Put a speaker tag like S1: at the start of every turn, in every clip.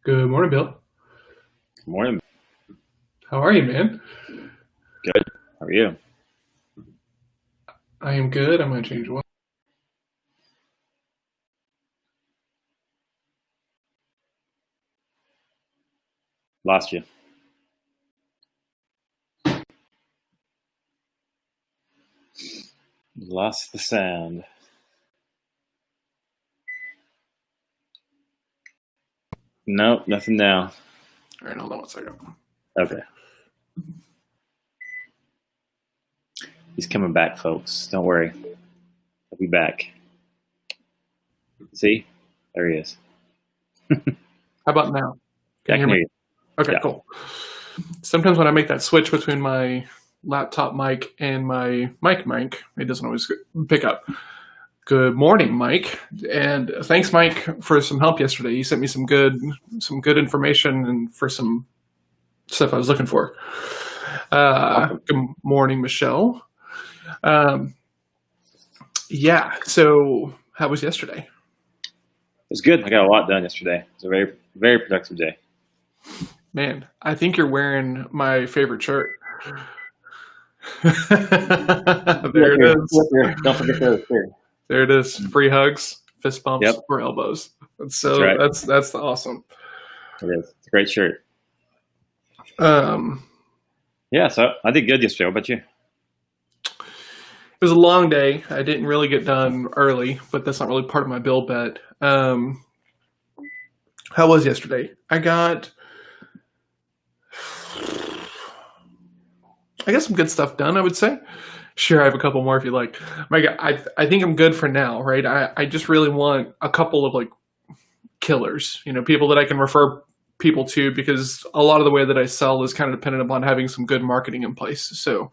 S1: Good morning, Bill.
S2: Good morning.
S1: How are you, man?
S2: Good. How are you?
S1: I am good. I'm going to change one.
S2: Lost you. Lost the sound. Nope, nothing now.
S1: All right, hold on one second.
S2: Okay. He's coming back, folks. Don't worry. He'll be back. See? There he is.
S1: How about now?
S2: Yeah, I can hear you.
S1: Okay,
S2: Yeah.
S1: cool. Sometimes when I make that switch between my laptop mic and my mic, it doesn't always pick up. Good morning, Mike, and thanks, Mike, for some help yesterday. You sent me some good information and for some stuff I was looking for.
S2: Awesome.
S1: Good morning, Michelle. Yeah. So, how was yesterday?
S2: It was good. I got a lot done yesterday. It was a very, very productive day.
S1: Man, I think you're wearing my favorite shirt.
S2: There
S1: it is.
S2: Don't forget those too.
S1: There it is. Free hugs, fist bumps,
S2: Yep.
S1: or elbows. So
S2: That's right.
S1: that's awesome.
S2: It is. It's a great shirt.
S1: Um,
S2: Yeah, so I did good yesterday. What about you?
S1: It was a long day. I didn't really get done early, but that's not really part of my bill bet. How was yesterday? I got some good stuff done, I would say. Sure, I have a couple more if you like. I think I'm good for now, right? I just really want a couple of like killers, people that I can refer people to, because a lot of the way that I sell is kind of dependent upon having some good marketing in place. So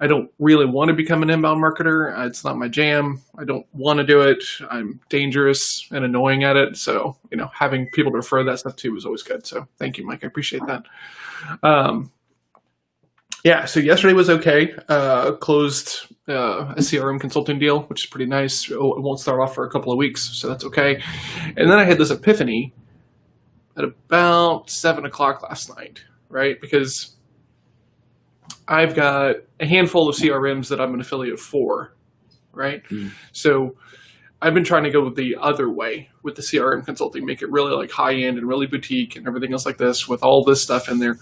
S1: I don't really want to become an inbound marketer. It's not my jam. I don't want to do it. I'm dangerous and annoying at it. So, having people to refer that stuff to is always good. So thank you, Mike. I appreciate that. Yeah, so yesterday was okay. Closed a CRM consulting deal, which is pretty nice. It won't start off for a couple of weeks, so that's okay. And then I had this epiphany at about 7 o'clock last night, right? Because I've got a handful of CRMs that I'm an affiliate for, right? Mm. So I've been trying to go the other way with the CRM consulting, make it really like high end and really boutique and everything else like this with all this stuff in there.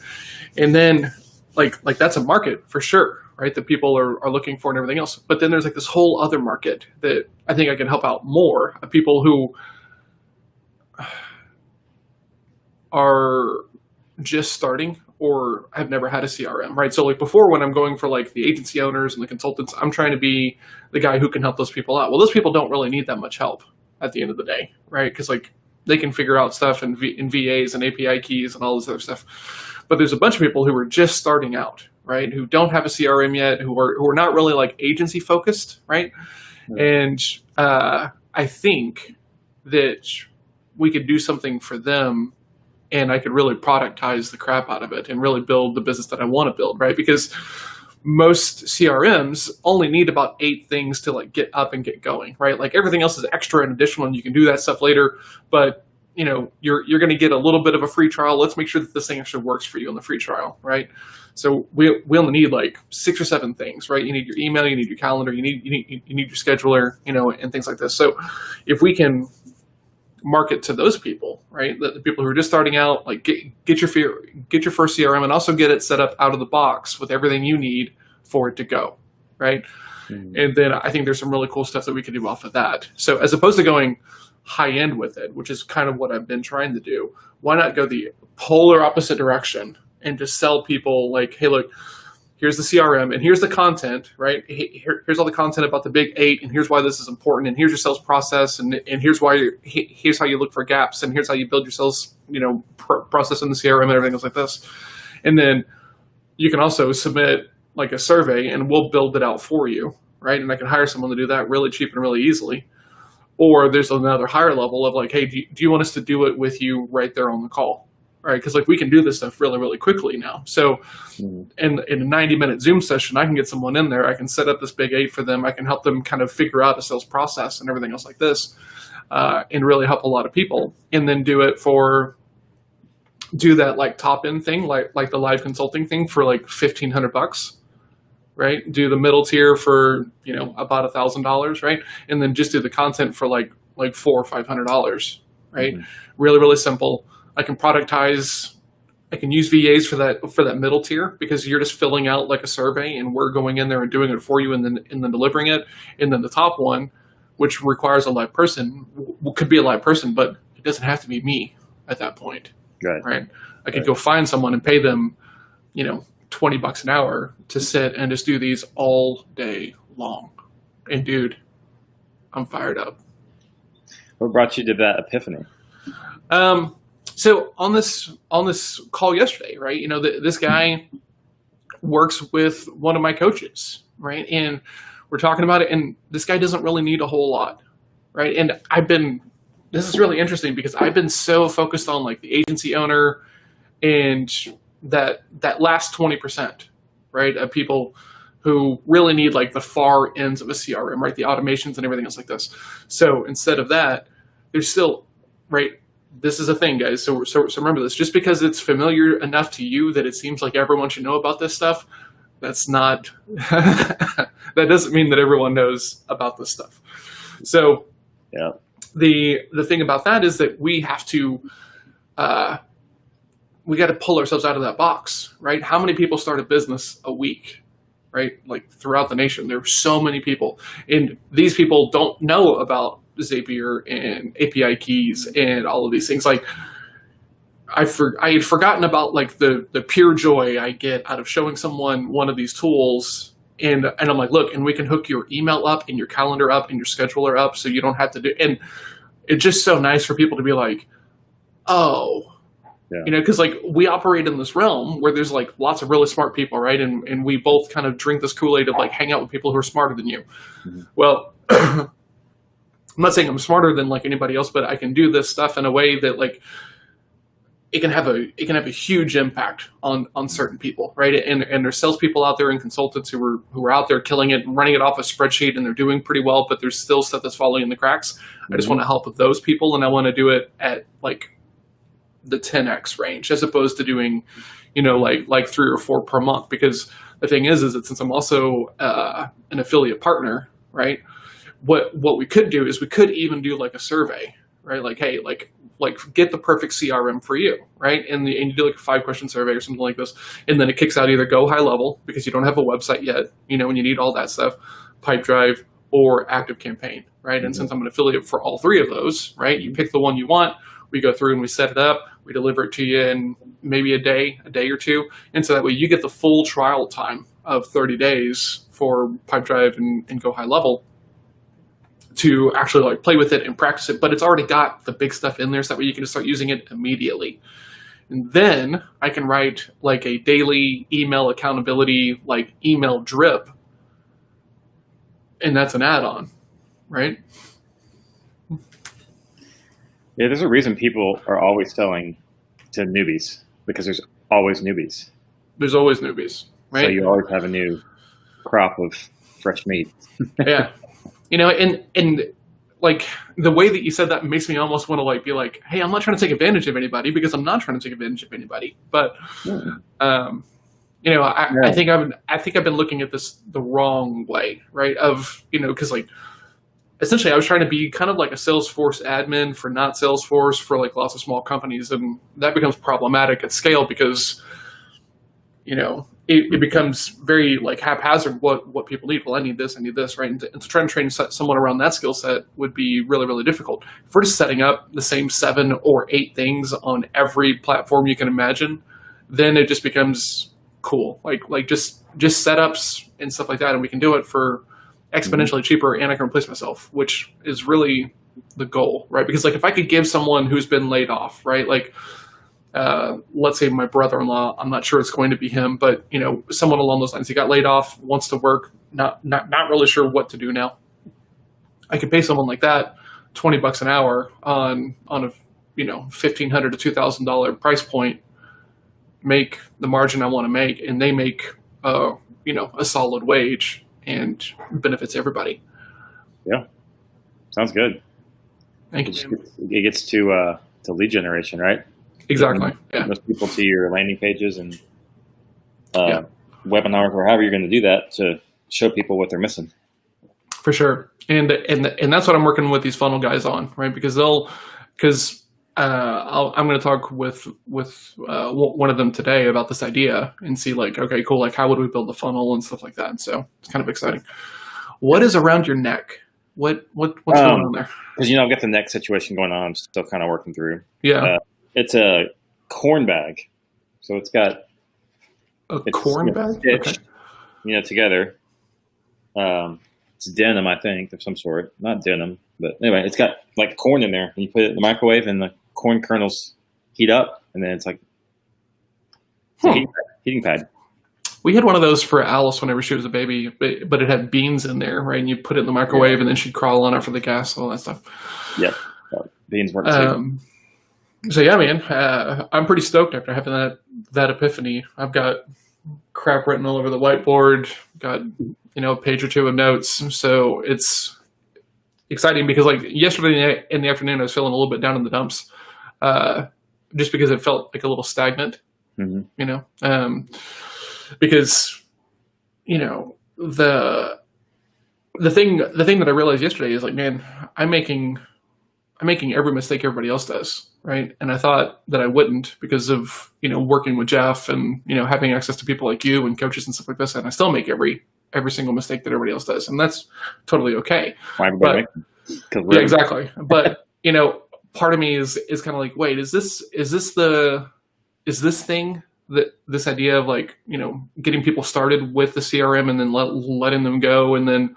S1: And then like that's a market for sure, right? That people are looking for and everything else. But then there's like this whole other market that I think I can help out more of, people who are just starting or have never had a CRM, right? So like before, when I'm going for like the agency owners and the consultants, I'm trying to be the guy who can help those people out. Well, those people don't really need that much help at the end of the day, right? Because like they can figure out stuff in VAs and API keys and all this other stuff. But there's a bunch of people who are just starting out, right? Who don't have a CRM yet, who are not really like agency focused, right? Yeah. And I think that we could do something for them, and I could really productize the crap out of it and really build the business that I want to build, right? Because most CRMs only need about 8 things to like get up and get going, right? Like everything else is extra and additional, and you can do that stuff later. But you're going to get a little bit of a free trial. Let's make sure that this thing actually works for you in the free trial, right? So we only need like 6 or 7 things, right? You need your email, you need your calendar, you need your scheduler, and things like this. So if we can market to those people, right? The people who are just starting out, like get your first CRM, and also get it set up out of the box with everything you need for it to go, right? Mm-hmm. And then I think there's some really cool stuff that we can do off of that. So as opposed to going high end with it, which is kind of what I've been trying to do, why not go the polar opposite direction and just sell people like, hey, look, here's the CRM and here's the content, right? Here's all the content about the big 8, and here's why this is important, and here's your sales process, and here's here's how you look for gaps, and here's how you build your sales, process in the CRM and everything else like this. And then you can also submit like a survey, and we'll build it out for you, right? And I can hire someone to do that really cheap and really easily. Or there's another higher level of like, hey, do you want us to do it with you right there on the call? Right, because like we can do this stuff really, really quickly now. So in a 90-minute Zoom session, I can get someone in there. I can set up this big 8 for them. I can help them kind of figure out the sales process and everything else like this, and really help a lot of people. And then do it for, do that like top end thing, like the live consulting thing for like $1,500, right? Do the middle tier for about $1,000, right? And then just do the content for like $400 or $500, right?
S2: Mm-hmm.
S1: Really, really simple. I can productize. I can use VAs for that middle tier because you're just filling out like a survey and we're going in there and doing it for you and then delivering it. And then the top one, which requires a live person, could be a live person, but it doesn't have to be me at that point, right? I could go find someone and pay them, $20 an hour to sit and just do these all day long. And dude, I'm fired up.
S2: What brought you to that epiphany?
S1: So on this call yesterday, right? This guy works with one of my coaches, right? And we're talking about it, and this guy doesn't really need a whole lot, right? And this is really interesting because I've been so focused on like the agency owner and that last 20%, right, of people who really need like the far ends of a CRM, right? The automations and everything else like this. So instead of that, there's still, right? This is a thing, guys. So remember this. Just because it's familiar enough to you that it seems like everyone should know about this stuff, that's not. That doesn't mean that everyone knows about this stuff. So,
S2: yeah.
S1: The thing about that is that we have to, we got to pull ourselves out of that box, right? How many people start a business a week, right? Like throughout the nation, there are so many people, and these people don't know about Zapier and API keys and all of these things. Like I had forgotten about like the pure joy I get out of showing someone one of these tools, and I'm like, look, and we can hook your email up and your calendar up and your scheduler up, so you don't have to do. And it's just so nice for people to be like, oh. Yeah. Because like we operate in this realm where there's like lots of really smart people, right? And we both kind of drink this Kool-Aid of like hang out with people who are smarter than you. Mm-hmm. Well, I'm not saying I'm smarter than like anybody else, but I can do this stuff in a way that like it can have a huge impact on certain people, right? And there's salespeople out there and consultants who are out there killing it, running it off a spreadsheet, and they're doing pretty well, but there's still stuff that's falling in the cracks. Mm-hmm. I just want to help with those people, and I want to do it at like the 10x range as opposed to doing, like 3 or 4 per month. Because the thing is that since I'm also an affiliate partner, right? What we could do is we could even do like a survey, right? Like, hey, like get the perfect CRM for you, right? And you do like a 5-question survey or something like this, and then it kicks out either go high level because you don't have a website yet, and you need all that stuff, Pipedrive or ActiveCampaign, right? Mm-hmm. And since I'm an affiliate for all 3 of those, right? You pick the one you want. We go through and we set it up. We deliver it to you in maybe a day or 2, and so that way you get the full trial time of 30 days for Pipedrive and go high level, to actually like play with it and practice it, but it's already got the big stuff in there, so that way you can just start using it immediately. And then I can write like a daily email accountability, like email drip, and that's an add-on, right?
S2: Yeah, there's a reason people are always selling to newbies, because there's always newbies.
S1: There's always newbies, right?
S2: So you always have a new crop of fresh meat.
S1: Yeah. And like the way that you said that makes me almost want to like be like, hey, I'm not trying to take advantage of anybody, because I'm not trying to take advantage of anybody. But, I think I've been looking at this the wrong way, right? Because like essentially I was trying to be kind of like a Salesforce admin for not Salesforce for like lots of small companies, and that becomes problematic at scale because, it becomes very like haphazard what people need. Well, I need this, right? And to try and train someone around that skill set would be really, really difficult. If we're just setting up the same 7 or 8 things on every platform you can imagine, then it just becomes cool. Like just setups and stuff like that, and we can do it for exponentially cheaper, and I can replace myself, which is really the goal, right? Because like if I could give someone who's been laid off, right? Like let's say my brother-in-law, I'm not sure it's going to be him, but someone along those lines, he got laid off, wants to work, not really sure what to do now. I could pay someone like that $20 an hour on a $1,500 to $2,000 price point, make the margin I want to make, and they make a solid wage and benefits everybody.
S2: Yeah, sounds good.
S1: Thank you.
S2: It gets to lead generation, right?
S1: Exactly. Yeah.
S2: Most people to your landing pages and
S1: Yeah.
S2: webinars or however you're going to do that to show people what they're missing.
S1: For sure. And that's what I'm working with these funnel guys on, right? Because I'm going to talk with one of them today about this idea and see like, okay, cool. Like how would we build the funnel and stuff like that? And so it's kind of exciting. What is around your neck? What's going on there?
S2: Because, I've got the neck situation going on. I'm still kind of working through.
S1: Yeah.
S2: It's a corn bag. So it's got
S1: a corn bag?
S2: Stitched, together. It's denim, I think, of some sort. Not denim, but anyway, it's got like corn in there. And you put it in the microwave, and the corn kernels heat up, and then it's like a heating pad.
S1: We had one of those for Alice whenever she was a baby, but it had beans in there, right? And you put it in the microwave, and then she'd crawl on it for the gas, all that stuff.
S2: Yep, beans work too.
S1: So yeah, man, I'm pretty stoked after having that epiphany. I've got crap written all over the whiteboard, got a page or two of notes. So it's exciting because like yesterday in the afternoon, I was feeling a little bit down in the dumps, just because it felt like a little stagnant. Mm-hmm. Because the thing that I realized yesterday is like, man, I'm making every mistake everybody else does, right? And I thought that I wouldn't because of working with Jeff and having access to people like you and coaches and stuff like this, and I still make every single mistake that everybody else does, and that's totally okay. Yeah, exactly. But part of me is kind of like, wait, is this thing that this idea of like getting people started with the CRM and then letting them go, and then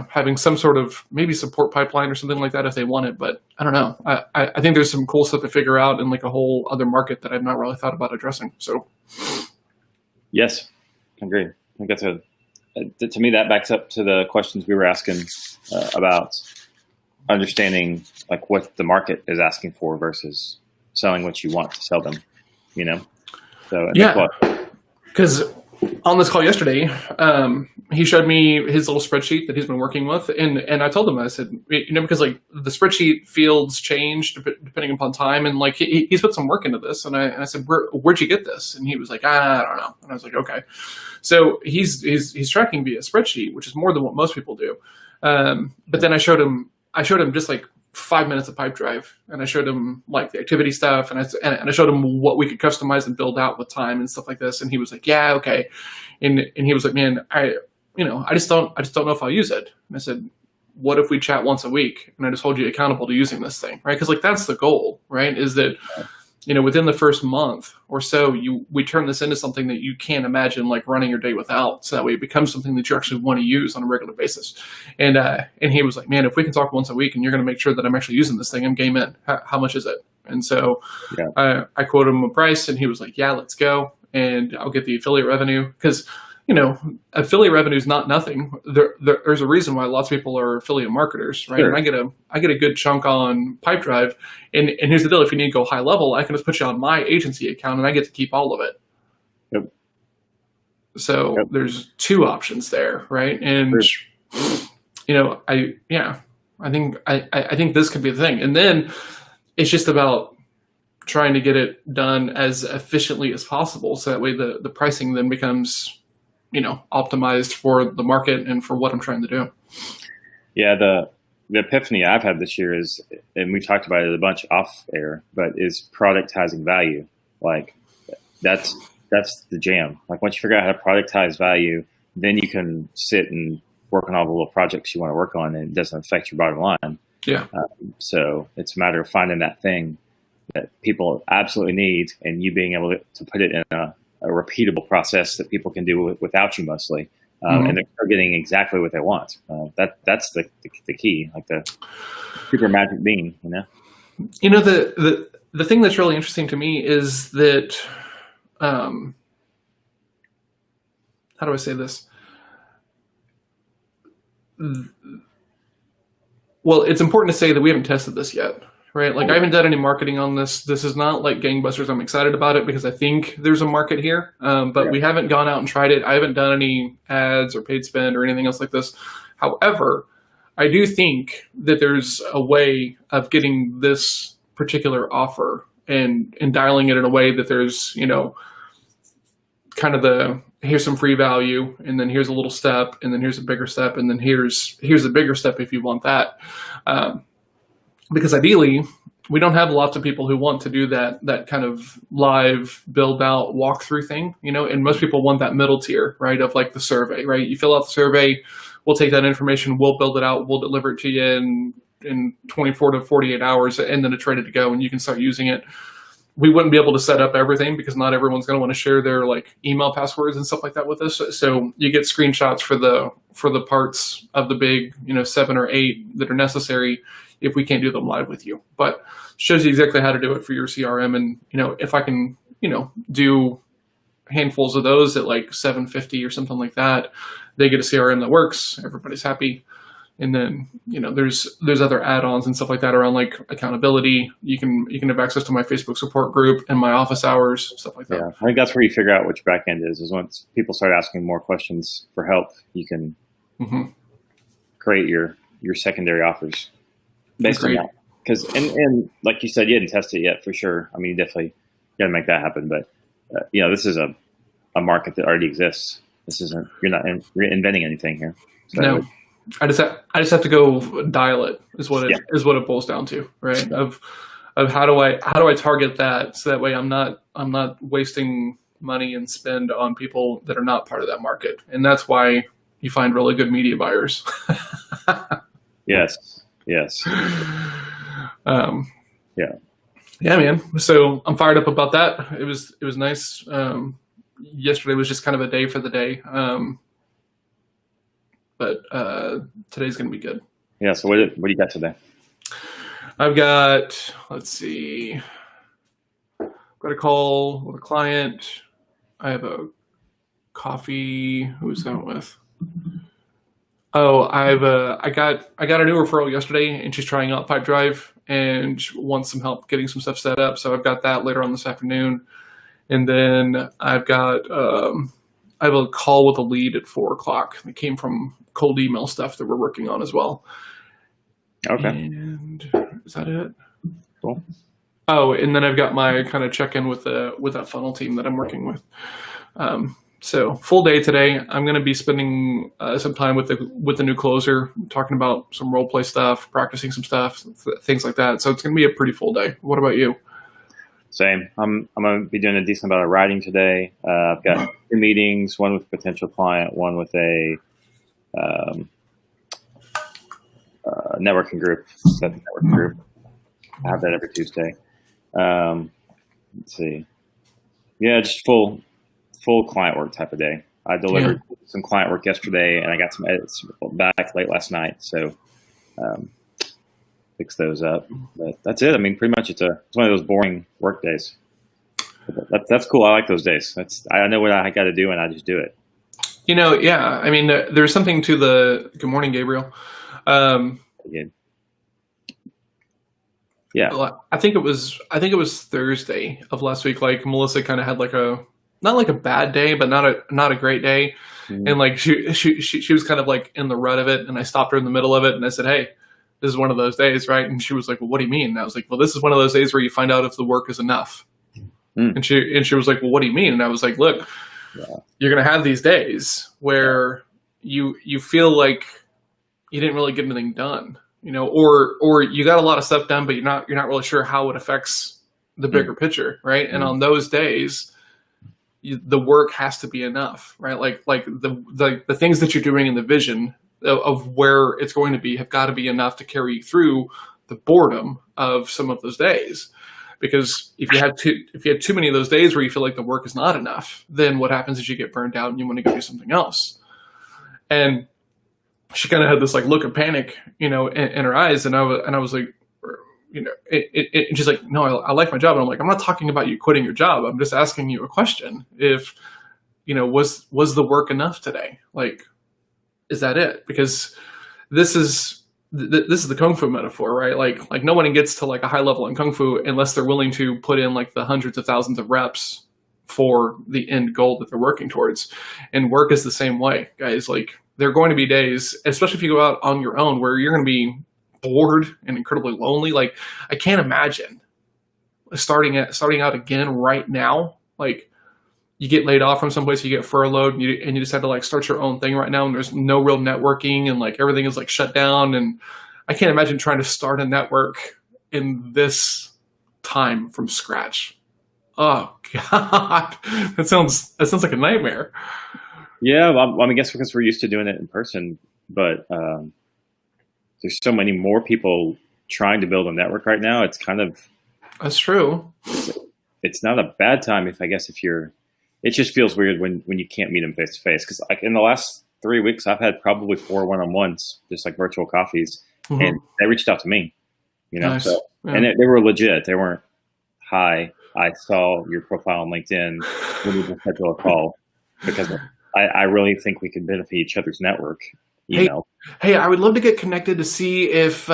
S1: having some sort of maybe support pipeline or something like that if they want it. But I don't know. I think there's some cool stuff to figure out in like a whole other market that I've not really thought about addressing. So
S2: yes, I agree. I think that's to me, that backs up to the questions we were asking about understanding like what the market is asking for versus selling what you want to sell them, So
S1: yeah, because on this call yesterday, he showed me his little spreadsheet that he's been working with, and I told him, I said, because like the spreadsheet fields change depending upon time, and like he's put some work into this, and I said, where'd you get this? And he was like, I don't know, and I was like, okay, so he's tracking via spreadsheet, which is more than what most people do, but then I showed him just like 5 minutes of pipe drive, and I showed him like the activity stuff, and I showed him what we could customize and build out with time and stuff like this, and he was like, yeah, okay, and he was like, man, I just don't know if I'll use it. And I said, what if we chat once a week and I just hold you accountable to using this thing, right? Because like that's the goal, right? Is that within the first month or so, we turn this into something that you can't imagine like running your day without. So that way it becomes something that you actually want to use on a regular basis. And he was like, man, if we can talk once a week and you're going to make sure that I'm actually using this thing, I'm game in. How much is it? And so I quoted him a price, and he was like, yeah, let's go. And I'll get the affiliate revenue because, affiliate revenue is not nothing. There's a reason why lots of people are affiliate marketers, right? Sure. And I get a good chunk on pipe drive. And here's the deal: if you need to go high level, I can just put you on my agency account, and I get to keep all of it.
S2: Yep.
S1: So there's two options there, right? And I think this could be the thing. And then it's just about trying to get it done as efficiently as possible, so that way the pricing then becomes optimized for the market and for what I'm trying to do. Yeah,
S2: the epiphany I've had this year is, and we've talked about it a bunch off air, but is productizing value. Like that's the jam. Like once you figure out how to productize value, then you can sit and work on all the little projects you want to work on, and it doesn't affect your bottom line.
S1: Yeah.
S2: So it's a matter of finding that thing that people absolutely need, and you being able to put it in a repeatable process that people can do without you mostly, and they're getting exactly what they want. That's the key, like the super magic bean.
S1: The thing that's really interesting to me is that, how do I say this? Well, it's important to say that we haven't tested this yet. Right. Like I haven't done any marketing on this. This is not like gangbusters. I'm excited about it because I think there's a market here. But we haven't gone out and tried it. I haven't done any ads or paid spend or anything else like this. However, I do think that there's a way of getting this particular offer and dialing it in a way that there's, kind of here's some free value, and then here's a little step, and then here's a bigger step, and then here's a bigger step if you want that. Because ideally, we don't have lots of people who want to do that kind of live build out walkthrough thing, and most people want that middle tier, right? Of like the survey, right? You fill out the survey, we'll take that information, we'll build it out, we'll deliver it to you in 24 to 48 hours, and then it's ready to go, and you can start using it. We wouldn't be able to set up everything because not everyone's going to want to share their like email passwords and stuff like that with us. So you get screenshots for the parts of the big, 7 or 8 that are necessary if we can't do them live with you. But shows you exactly how to do it for your CRM. And, if I can, do handfuls of those at like $750 or something like that, they get a CRM that works. Everybody's happy. And then, there's other add-ons and stuff like that around like accountability. You can have access to my Facebook support group and my office hours, stuff like that.
S2: Yeah, I think that's where you figure out what your back end is once people start asking more questions for help, you can create your secondary offers based on that. Because, and like you said, you didn't test it yet for sure. I mean, you definitely got to make that happen. But, this is a market that already exists. You're not inventing anything here. So
S1: no. I just have to go dial it is what it boils down to, right? Of how do I target that so that way I'm not wasting money and spend on people that are not part of that market. And that's why you find really good media buyers.
S2: Yes.
S1: Yeah, man. So I'm fired up about that. It was nice. Yesterday was just kind of a day for the day. But today's going to be good.
S2: Yeah. So what do you got today?
S1: I've got, let's see, got a call with a client. I have a coffee. Who's that with? Oh, I got a new referral yesterday, and she's trying out Pipe Drive and she wants some help getting some stuff set up. So I've got that later on this afternoon, and then I've got I have a call with a lead at 4:00 that came from cold email stuff that we're working on as well.
S2: Okay.
S1: And is that it?
S2: Cool.
S1: Oh, and then I've got my kind of check-in with that funnel team that I'm working with. So full day today. I'm going to be spending some time with the new closer, talking about some role play stuff, practicing some stuff, things like that. So it's going to be a pretty full day. What about you?
S2: Same. I'm going to be doing a decent amount of writing today. I've got 2 meetings, one with a potential client, one with a networking group. I have that every Tuesday. Let's see. Yeah, just full client work type of day. I delivered some client work yesterday, and I got some edits back late last night. So fix those up. But that's it. I mean, pretty much it's one of those boring work days. That's cool. I like those days. I know what I got to do, and I just do it.
S1: Yeah. I mean, there's something to the. Good morning, Gabriel.
S2: Yeah.
S1: I think it was Thursday of last week. Like Melissa kind of had like not like a bad day, but not a great day, and like she was kind of like in the rut of it, and I stopped her in the middle of it, and I said, "Hey, this is one of those days, right?" And she was like, "Well, what do you mean?" And I was like, "Well, this is one of those days where you find out if the work is enough." And she was like, "Well, what do you mean?" And I was like, "Look, you're gonna have these days where you feel like you didn't really get anything done, or you got a lot of stuff done, but you're not really sure how it affects the bigger picture, right?" And on those days, the work has to be enough, right? Like the things that you're doing in the vision of where it's going to be have got to be enough to carry you through the boredom of some of those days. Because if you had too many of those days where you feel like the work is not enough, then what happens is you get burned out and you want to go do something else. And she kind of had this like look of panic, in her eyes, and I was like, and she's like, "No, I like my job." And I'm like, "I'm not talking about you quitting your job. I'm just asking you a question. If, was the work enough today? Like, is that it? Because this is the Kung Fu metaphor, right? Like no one gets to like a high level in Kung Fu unless they're willing to put in like the hundreds of thousands of reps for the end goal that they're working towards. And work is the same way, guys. Like there are going to be days, especially if you go out on your own, where you're going to be bored and incredibly lonely. Like I can't imagine starting out again right now, like you get laid off from someplace, you get furloughed, and you decide to like start your own thing right now, and there's no real networking, and like everything is like shut down, and I can't imagine trying to start a network in this time from scratch. Oh God, that sounds like a nightmare.
S2: Yeah, well, I guess because we're used to doing it in person, but there's so many more people trying to build a network right now. It's kind of
S1: That's true.
S2: it's not a bad time if you're. It just feels weird when you can't meet them face to face. Because like in the last 3 weeks, I've had probably 4 one-on-ones, just like virtual coffees, and they reached out to me.
S1: Nice.
S2: So
S1: Yeah.
S2: and they were legit. They weren't, "Hi, I saw your profile on LinkedIn. We need to schedule a call," because I really think we could benefit each other's network.
S1: Hey, I would love to get connected to see if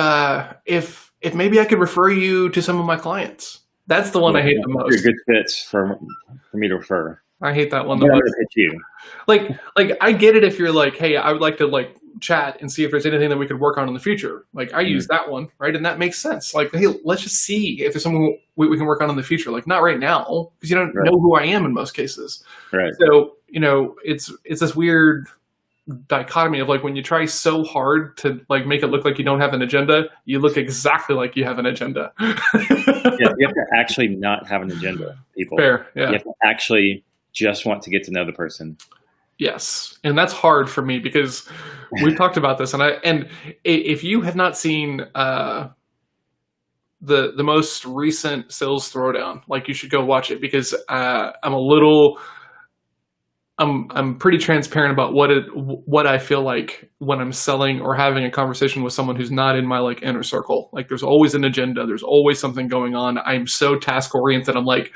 S1: maybe I could refer you to some of my clients. That's the one I hate the most.
S2: You're good fits for me to refer.
S1: I hate that one
S2: I'm
S1: the
S2: gonna
S1: most.
S2: pitch you.
S1: Like I get it if you're like, hey, I would like to like chat and see if there's anything that we could work on in the future. Like I use that one, right? And that makes sense. Like, hey, let's just see if there's something we can work on in the future. Like not right now, because you don't know who I am in most cases.
S2: Right.
S1: So, it's this weird dichotomy of like when you try so hard to like make it look like you don't have an agenda, you look exactly like you have an agenda.
S2: Yeah, you have to actually not have an agenda, people.
S1: Fair, yeah.
S2: You have to actually just want to get to know the person.
S1: Yes, and that's hard for me because we've talked about this, and if you have not seen the most recent sales throwdown, like you should go watch it because I'm pretty transparent about what I feel like when I'm selling or having a conversation with someone who's not in my like inner circle. Like there's always an agenda, there's always something going on. I'm so task oriented. I'm like,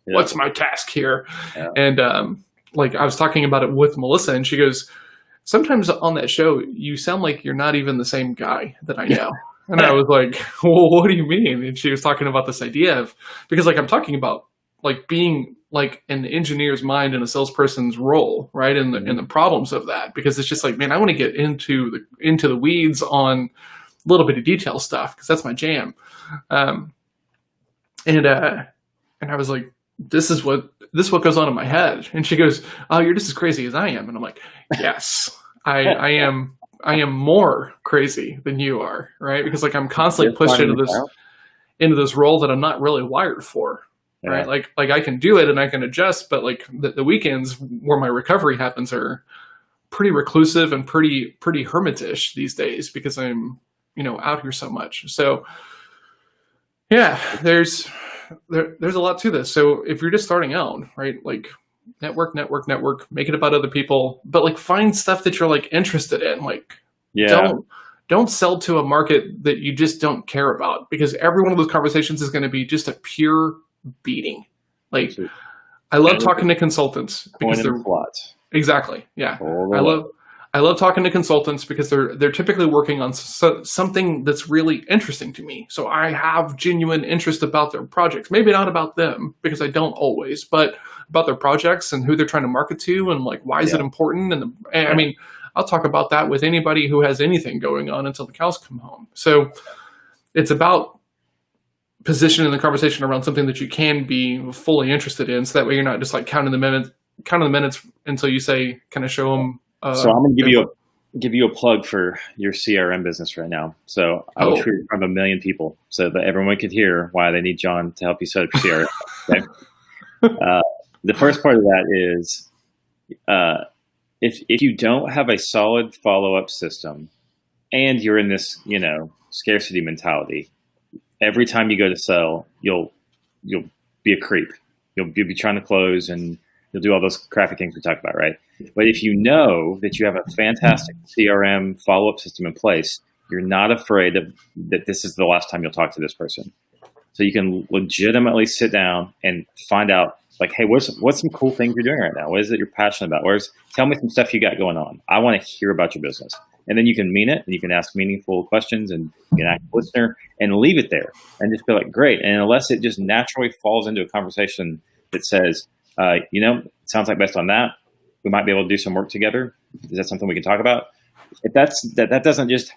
S1: what's my task here? Yeah. And like I was talking about it with Melissa, and she goes, sometimes on that show you sound like you're not even the same guy that I know. And I was like, well, what do you mean? And she was talking about this idea of, because like I'm talking about like being like an engineer's mind in a salesperson's role, right? And the problems of that, because it's just like, man, I want to get into the weeds on a little bit of detail stuff because that's my jam. And I was like, this is what goes on in my head. And she goes, oh, you're just as crazy as I am. And I'm like, yes, I am more crazy than you are, right? Because like I'm constantly pushed into this role that I'm not really wired for. Right. Like I can do it and I can adjust, but like the weekends where my recovery happens are pretty reclusive and pretty hermitish these days because I'm, out here so much. So yeah, there's a lot to this. So if you're just starting out, right, like network, make it about other people, but like find stuff that you're like interested in. Like don't sell to a market that you just don't care about, because every one of those conversations is going to be just a pure beating. Like I love talking to consultants because they're exactly. Yeah. I love talking to consultants because they're typically working on something that's really interesting to me. So I have genuine interest about their projects. Maybe not about them, because I don't always, but about their projects and who they're trying to market to and like why is it important? And I mean, I'll talk about that with anybody who has anything going on until the cows come home. So it's about positioning the conversation around something that you can be fully interested in, so that way you're not just like counting the minutes until you say, "Can I show them?"
S2: So I'm going to give you a plug for your CRM business right now. So I will treat it from 1 million people so that everyone could hear why they need John to help you set up your CRM. Okay? The first part of that is if you don't have a solid follow-up system and you're in this scarcity mentality, every time you go to sell, you'll be a creep. You'll be trying to close and you'll do all those crappy things we talked about, right? But if you know that you have a fantastic CRM follow-up system in place, you're not afraid that this is the last time you'll talk to this person. So you can legitimately sit down and find out, like, hey, what's some cool things you're doing right now? What is it you're passionate about? Tell me some stuff you got going on. I want to hear about your business. And then you can mean it, and you can ask meaningful questions, and you can act a listener, and leave it there, and just be like, great. And unless it just naturally falls into a conversation that says, it sounds like based on that, we might be able to do some work together. Is that something we can talk about? If that doesn't just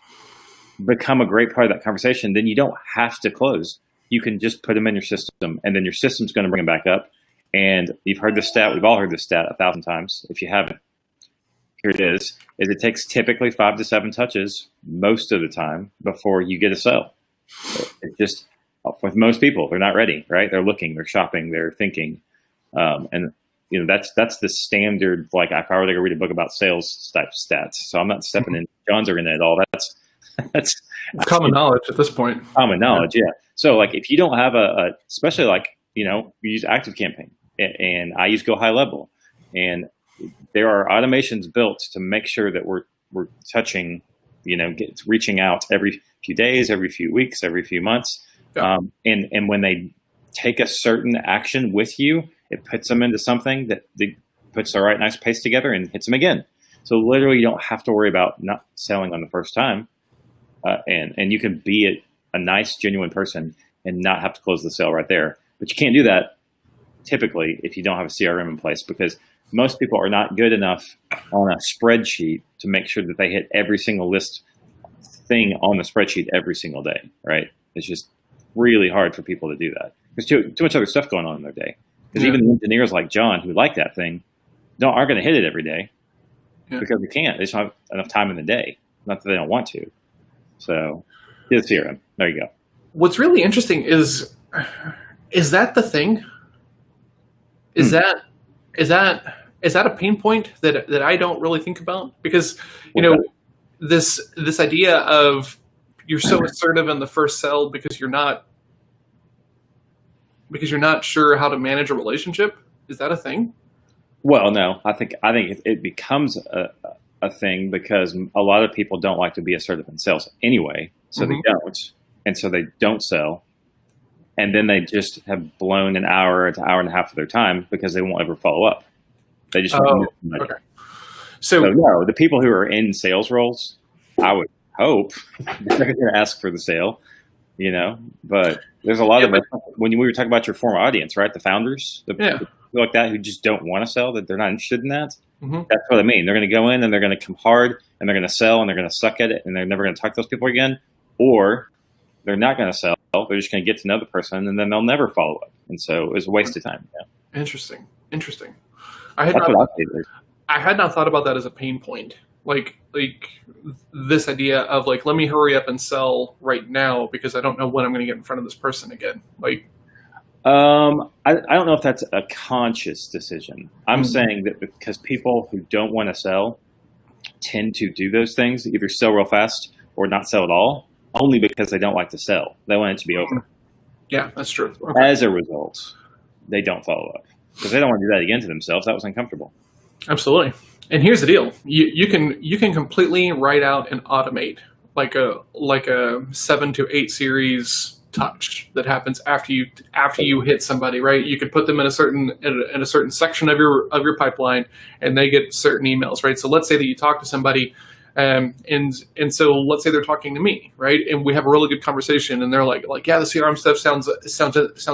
S2: become a great part of that conversation, then you don't have to close. you can just put them in your system, and then your system's going to bring them back up. And you've heard this stat. We've all heard this stat 1,000 times. If you haven't, here it is it takes typically 5 to 7 touches most of the time before you get a sale. It just, with most people, they're not ready, right? They're looking, they're shopping, they're thinking. And that's the standard, like if I were to go read a book about sales type stats. So I'm not stepping in John's arena at all. That's
S1: common knowledge at this point.
S2: Common knowledge, yeah. So like if you don't have especially like, we use ActiveCampaign and I use Go High Level, and there are automations built to make sure that we're touching, reaching out every few days, every few weeks, every few months. Yeah. And when they take a certain action with you, it puts them into something that puts the right nice pace together and hits them again. So literally you don't have to worry about not selling on the first time. And you can be a nice, genuine person and not have to close the sale right there. But you can't do that typically if you don't have a CRM in place, because most people are not good enough on a spreadsheet to make sure that they hit every single list thing on the spreadsheet every single day, right? It's just really hard for people to do that. There's too much other stuff going on in their day. Because even the engineers like John who like that thing aren't going to hit it every day because they can't. They just don't have enough time in the day. Not that they don't want to. So it's CRM. There you go.
S1: What's really interesting is that the thing? Is that a pain point that I don't really think about? Because this idea of you're so assertive in the first sell because you're not sure how to manage a relationship. Is that a thing?
S2: Well, no, I think it becomes a thing because a lot of people don't like to be assertive in sales anyway, so they don't, and so they don't sell, and then they just have blown an hour to hour and a half of their time because they won't ever follow up. They just won't. Okay. So no, the people who are in sales roles, I would hope they're going to ask for the sale, but there's a lot of when we were talking about your former audience, right? The founders, the people like that who just don't want to sell, that they're not interested in that. That's what I mean. They're going to go in and they're going to come hard and they're going to sell and they're going to suck at it and they're never going to talk to those people again, or they're not going to sell. They're just going to get to know the person and then they'll never follow up. And so it's a waste of time. Yeah.
S1: Interesting. I had not thought about that as a pain point. Like this idea of like, let me hurry up and sell right now because I don't know when I'm going to get in front of this person again. Like,
S2: I don't know if that's a conscious decision. I'm saying that because people who don't want to sell tend to do those things, either sell real fast or not sell at all, only because they don't like to sell. They want it to be over.
S1: Yeah, that's true.
S2: Okay. As a result, they don't follow up because they don't want to do that again to themselves. That was uncomfortable.
S1: Absolutely. And here's the deal: you can completely write out and automate like a 7 to 8 series touch that happens after you hit somebody, right? You could put them in a certain section of your pipeline, and they get certain emails, right? So let's say that you talk to somebody, and so let's say they're talking to me, right? And we have a really good conversation, and they're like, yeah, the CRM stuff sounds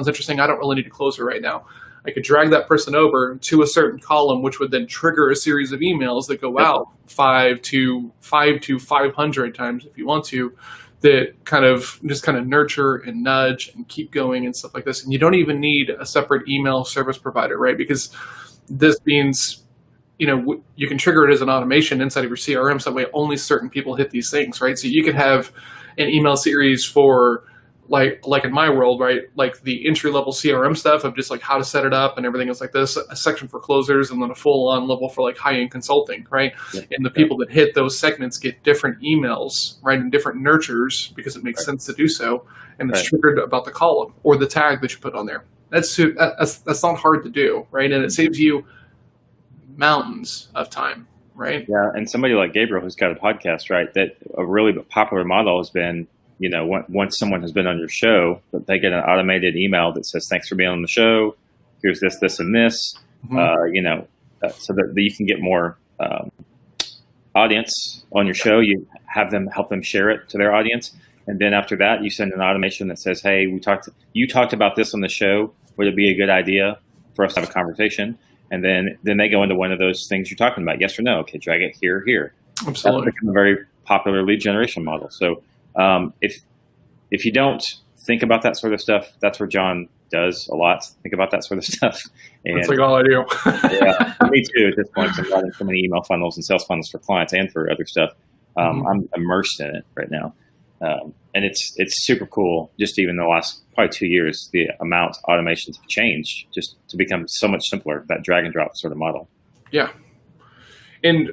S1: interesting. I don't really need to close it right now. I could drag that person over to a certain column, which would then trigger a series of emails that go out 5 to 500 times if you want to, that kind of nurture and nudge and keep going and stuff like this. And you don't even need a separate email service provider, right? Because this means, you can trigger it as an automation inside of your CRM. So that way only certain people hit these things, right? So you could have an email series for like in my world, right? Like the entry level CRM stuff of just like how to set it up and everything else like this, a section for closers, and then a full on level for like high end consulting, right? Yeah. And the people that hit those segments get different emails, right? And different nurtures because it makes sense to do so. And it's triggered about the column or the tag that you put on there. That's not hard to do, right? And it saves you mountains of time, right?
S2: Yeah. And somebody like Gabriel, who's got a podcast, right? That a really popular model has been, once someone has been on your show, they get an automated email that says, thanks for being on the show. Here's this, this, and this, so that you can get more audience on your show. You have them help them share it to their audience. And then after that, you send an automation that says, hey, you talked about this on the show. Would it be a good idea for us to have a conversation? And then they go into one of those things you're talking about. Yes or no? Okay, drag it here. Absolutely. That's become a very popular lead generation model. So, if you don't think about that sort of stuff. That's where John does a lot. Think about that sort of stuff. And
S1: That's like all I do.
S2: yeah, me too at this point. 'Cause I'm writing so many email funnels and sales funnels for clients and for other stuff. I'm immersed in it right now. And it's super cool. Just even the last probably 2 years, the amount automations have changed just to become so much simpler, that drag and drop sort of model.
S1: Yeah. And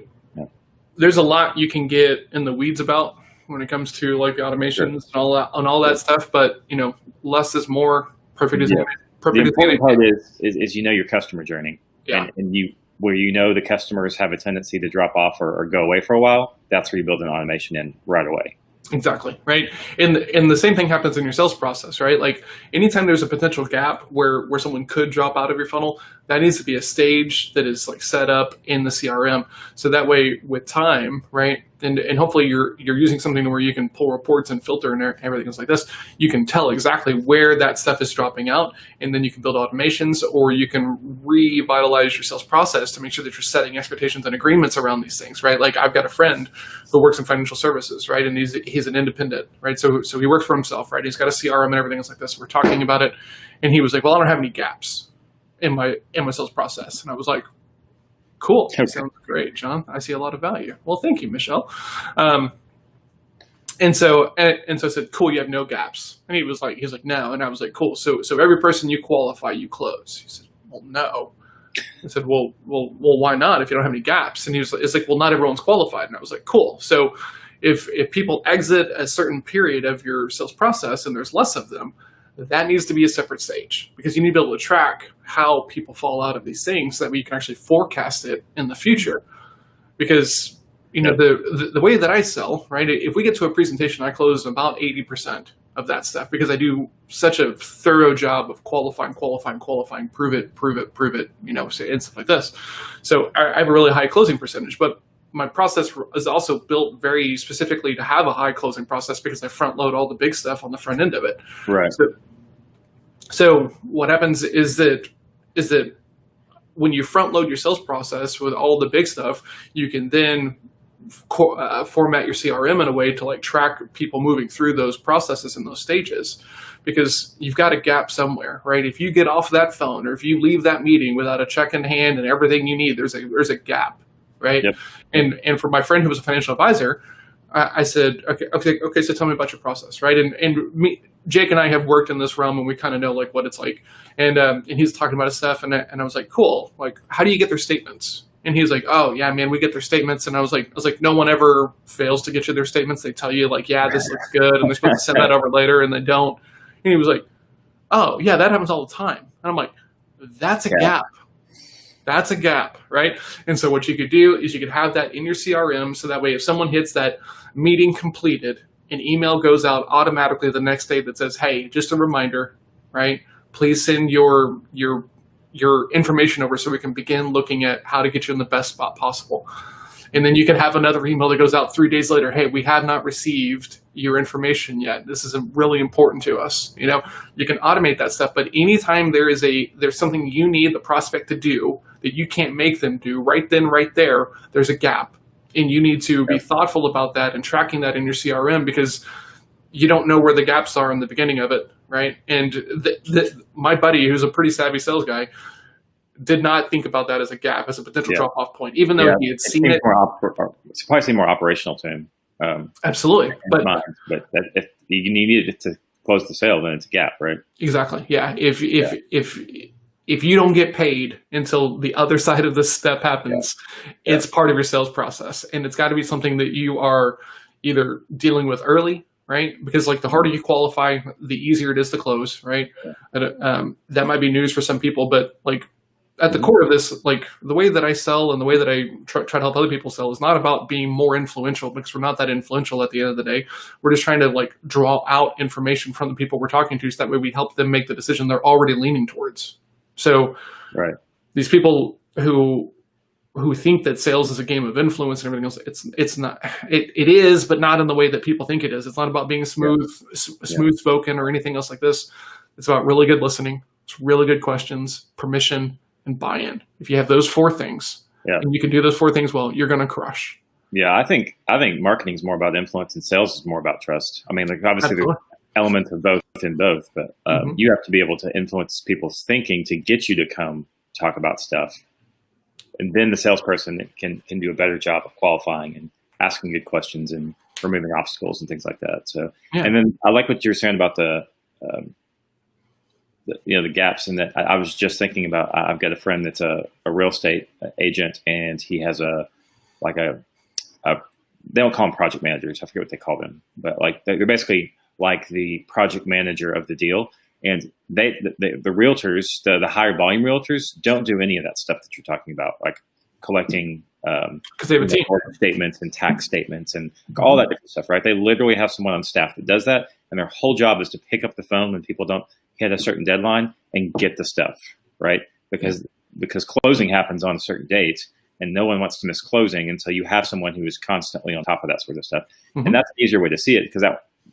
S1: there's a lot you can get in the weeds about when it comes to like the automations and all that stuff. But, you know, less is more. Perfect is perfect.
S2: The important part is you know your customer journey.
S1: Yeah.
S2: And you, where you know the customers have a tendency to drop off or go away for a while, that's where you build an automation in right away.
S1: Exactly. Right. And the same thing happens in your sales process, right? Like anytime there's a potential gap where someone could drop out of your funnel, that needs to be a stage that is like set up in the CRM. So that way with time, right? And hopefully you're using something where you can pull reports and filter and everything else like this. You can tell exactly where that stuff is dropping out, and then you can build automations, or you can revitalize your sales process to make sure that you're setting expectations and agreements around these things, right? Like I've got a friend who works in financial services, right? And he's an independent, right? So he works for himself, right? He's got a CRM and everything else like this. We're talking about it, and he was like, "Well, I don't have any gaps in my sales process," and I was like, "Cool,
S2: Okay.
S1: sounds great, John. I see a lot of value." Well, thank you, Michelle. And so I said, "Cool, you have no gaps." And he was like, "No," and I was like, "Cool. So every person you qualify, you close." He said, "Well, no." I said, "Well, why not? If you don't have any gaps?" And it's like, "Well, not everyone's qualified." And I was like, "Cool. So if people exit a certain period of your sales process and there's less of them, that needs to be a separate stage, because you need to be able to track how people fall out of these things so that way you can actually forecast it in the future." Because, you know, the way that I sell, right, if we get to a presentation, I close about 80% of that stuff because I do such a thorough job of qualifying, prove it, you know, and stuff like this. So I have a really high closing percentage, but my process is also built very specifically to have a high closing process because I front load all the big stuff on the front end of it.
S2: Right.
S1: So what happens is that when you front load your sales process with all the big stuff, you can then format your CRM in a way to like track people moving through those processes in those stages, because you've got a gap somewhere, right? If you get off that phone or if you leave that meeting without a check in hand and everything you need, there's a gap, right?
S2: Yep.
S1: And for my friend who was a financial advisor, I said, okay, so tell me about your process, right? And Jake and I have worked in this realm, and we kind of know like what it's like. And he's talking about his stuff, and I was like, cool. Like, how do you get their statements? And he was like, oh yeah, man, we get their statements. And I was like, no one ever fails to get you their statements. They tell you like, yeah, this looks good, and they're supposed to send that over later, and they don't. And he was like, oh yeah, that happens all the time. And I'm like, that's a gap. That's a gap, right? And so what you could do is you could have that in your CRM, so that way if someone hits that meeting completed, an email goes out automatically the next day that says, hey, just a reminder, right? Please send your information over so we can begin looking at how to get you in the best spot possible. And then you can have another email that goes out 3 days later. Hey, we have not received your information yet. This is really important to us. You know, you can automate that stuff, but anytime there's something you need the prospect to do that you can't make them do right then, right there's a gap. And you need to be thoughtful about that and tracking that in your CRM, because you don't know where the gaps are in the beginning of it, right? And my buddy, who's a pretty savvy sales guy, did not think about that as a gap, as a potential drop-off point, even though he had seen it.
S2: It's probably seemed more operational to him.
S1: Absolutely.
S2: But if you need it to close the sale, then it's a gap, right?
S1: Exactly. Yeah. If you don't get paid until the other side of this step happens, it's part of your sales process. And it's got to be something that you are either dealing with early, right? Because like the harder you qualify, the easier it is to close, right? That might be news for some people, but like at the core of this, like the way that I sell and the way that I try to help other people sell is not about being more influential, because we're not that influential at the end of the day. We're just trying to like draw out information from the people we're talking to, so that way we help them make the decision they're already leaning towards. So these people who think that sales is a game of influence and everything else, it's not. It is, but not in the way that people think it is. It's not about being smooth spoken or anything else like this. It's about really good listening. It's really good questions, permission, and buy-in. If you have those four things, and you can do those four things well, you're going to crush.
S2: Yeah, I think marketing is more about influence, and sales is more about trust. I mean, like obviously elements of both in both, but you have to be able to influence people's thinking to get you to come talk about stuff. And then the salesperson can do a better job of qualifying and asking good questions and removing obstacles and things like that. So, and then I like what you were saying about the gaps, and that I was just thinking about, I've got a friend that's a real estate agent, and he has they don't call them project managers. I forget what they call them, but like they're basically like the project manager of the deal. And the realtors, the higher volume realtors, don't do any of that stuff that you're talking about, like collecting
S1: because they have a team
S2: statements and tax statements and all that different stuff, right? They literally have someone on staff that does that, and their whole job is to pick up the phone when people don't hit a certain deadline and get the stuff, right? Because closing happens on a certain date, and no one wants to miss closing, and so you have someone who is constantly on top of that sort of stuff. And that's an easier way to see it, because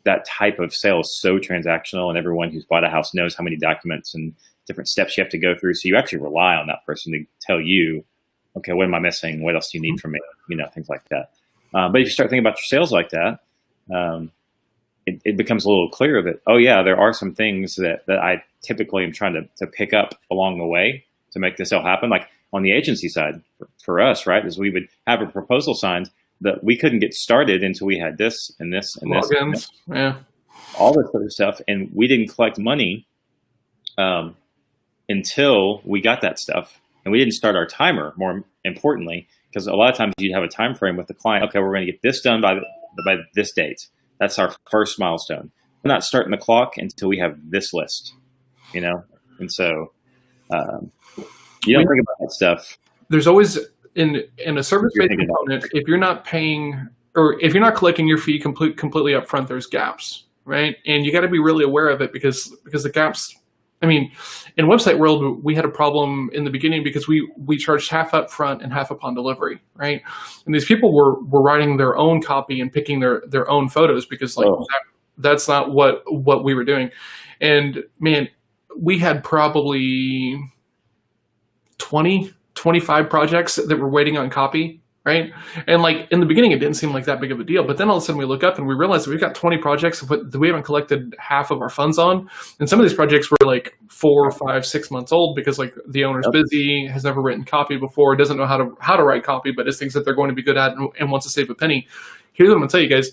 S2: that type of sale is so transactional, and everyone who's bought a house knows how many documents and different steps you have to go through. So you actually rely on that person to tell you, okay, what am I missing? What else do you need from me? Things like that. But if you start thinking about your sales like that, it becomes a little clearer that, oh yeah, there are some things that I typically am trying to pick up along the way to make the sale happen. Like on the agency side for us, right, is we would have a proposal signed that we couldn't get started until we had this and this and
S1: logins,
S2: all this other stuff, and we didn't collect money until we got that stuff, and we didn't start our timer. More importantly, because a lot of times you'd have a time frame with the client. Okay, we're going to get this done by this date. That's our first milestone. We're not starting the clock until we have this list, and so you don't think about that stuff.
S1: There's always in a service-based component, if you're not paying or if you're not collecting your fee completely up front, there's gaps, right? And you got to be really aware of it because the gaps, I mean, in website world, we had a problem in the beginning because we charged half up front and half upon delivery, right? And these people were writing their own copy and picking their own photos because that's not what we were doing. And man, we had probably 25 projects that were waiting on copy, right? And like in the beginning, it didn't seem like that big of a deal, but then all of a sudden we look up and we realize that we've got 20 projects that we haven't collected half of our funds on. And some of these projects were like 4, 5, 6 months old because like the owner's busy, has never written copy before, doesn't know how to write copy, but is things that they're going to be good at and wants to save a penny. Here's what I'm gonna tell you guys: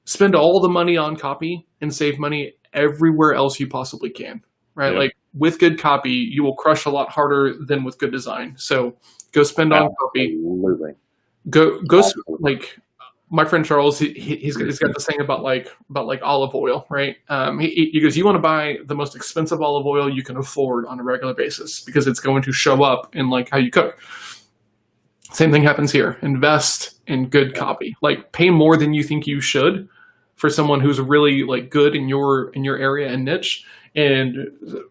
S1: spend all the money on copy and save money everywhere else you possibly can, right? Like with good copy, you will crush a lot harder than with good design. So go spend on copy.
S2: Absolutely.
S1: Go like my friend Charles, he's got this thing about olive oil, right? He goes, you want to buy the most expensive olive oil you can afford on a regular basis because it's going to show up in like how you cook. Same thing happens here. Invest in good copy. Like pay more than you think you should for someone who's really like good in your area and niche, and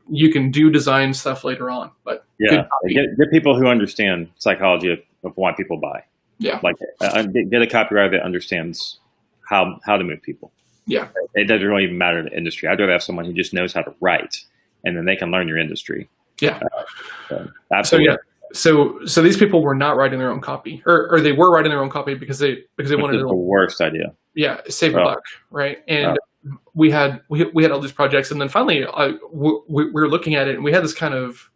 S1: you can do design stuff later on. But
S2: get people who understand psychology of why people buy.
S1: Yeah,
S2: like get a copywriter that understands how to move people.
S1: Yeah,
S2: it doesn't really even matter in the industry. I'd rather have someone who just knows how to write, and then they can learn your industry.
S1: Yeah,
S2: absolutely.
S1: So these people were not writing their own copy, or they were writing their own copy because they wanted
S2: the worst idea.
S1: Yeah, save a buck, right? And we had all these projects, and then finally we were looking at it, and we had this kind of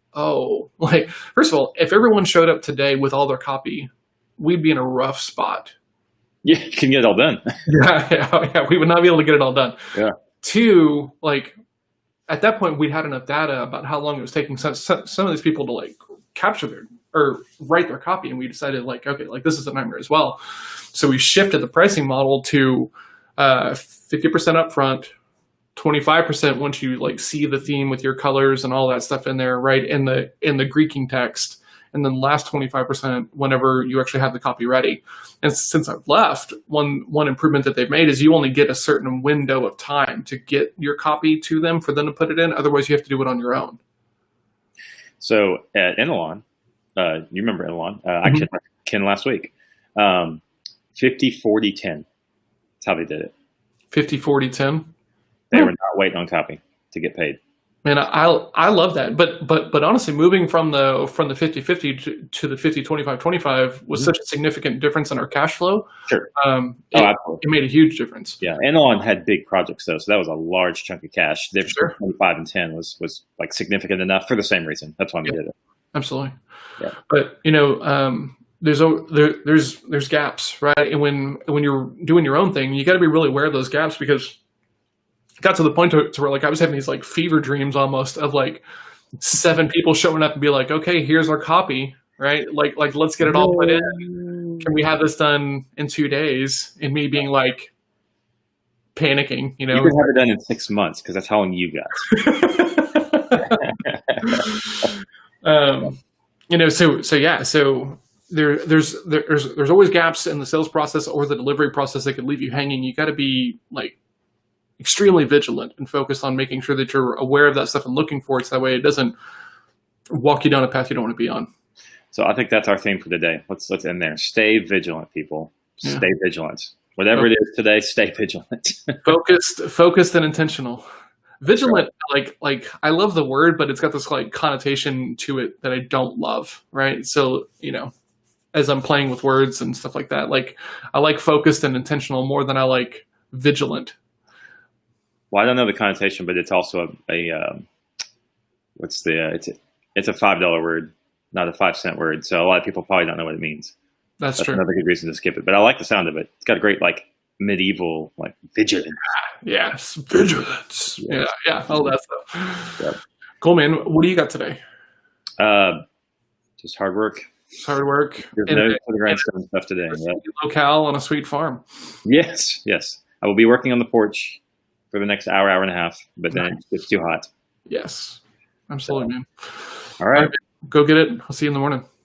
S1: like first of all, if everyone showed up today with all their copy, we'd be in a rough spot.
S2: Yeah, you can get it all done.
S1: yeah, we would not be able to get it all done.
S2: Yeah.
S1: 2, like at that point, we'd had enough data about how long it was taking some of these people to like capture or write their copy, and we decided like, okay, like this is a nightmare as well. So we shifted the pricing model to 50% upfront, 25% once you like see the theme with your colors and all that stuff in there, right? In the Greeking text. And then last 25% whenever you actually have the copy ready. And since I've left, one improvement that they've made is you only get a certain window of time to get your copy to them for them to put it in. Otherwise, you have to do it on your own.
S2: So at Enelon, you remember Enelon? I met Ken last week. 50, 40, 10. That's how they did it.
S1: 50, 40, 10?
S2: They were not waiting on copy to get paid.
S1: Man, I love that. But honestly, moving from the 50-50 to the 50-25-25 was
S2: Mhm.
S1: such a significant difference in our cash flow.
S2: Sure. Oh,
S1: It
S2: absolutely.
S1: it made a huge difference.
S2: Yeah, Enelon had big projects though, so that was a large chunk of cash. The difference
S1: Sure.
S2: between 25 and 10 was like significant enough for the same reason. That's why we
S1: Yeah,
S2: did it.
S1: absolutely.
S2: Yeah.
S1: But there's gaps, right? And when you're doing your own thing, you got to be really aware of those gaps, because it got to the point to where like I was having these like fever dreams almost of like 7 people showing up and be like, okay, here's our copy, right? Like let's get it all put in. Can we have this done in 2 days? And me being like panicking,
S2: You can have it done in 6 months because that's how long you got.
S1: So there's always gaps in the sales process or the delivery process that could leave you hanging. You got to be like extremely vigilant and focused on making sure that you're aware of that stuff and looking for it, so that way it doesn't walk you down a path you don't want to be on.
S2: So I think that's our theme for today. Let's end there. Stay vigilant, people.
S1: Yeah.
S2: Stay vigilant. Whatever it is today, stay vigilant.
S1: Focused and intentional. Vigilant, like I love the word, but it's got this like connotation to it that I don't love, right? So, as I'm playing with words and stuff like that, like I like focused and intentional more than I like vigilant.
S2: Well, I don't know the connotation, but it's also it's a $5 word, not a 5-cent word. So a lot of people probably don't know what it means.
S1: That's true.
S2: Another good reason to skip it. But I like the sound of it. It's got a great like medieval like vigilance.
S1: Yes, vigilance.
S2: Yes.
S1: Yeah, all that stuff.
S2: Yep.
S1: Cool, man. What do you got today?
S2: Just hard work.
S1: It's hard work.
S2: There's no for the grindstone stuff today. Yeah.
S1: Locale on a sweet farm.
S2: Yes. I will be working on the porch for the next hour and a half, but then it gets too hot.
S1: Yes, absolutely, man.
S2: All right.
S1: Go get it. I'll see you in the morning.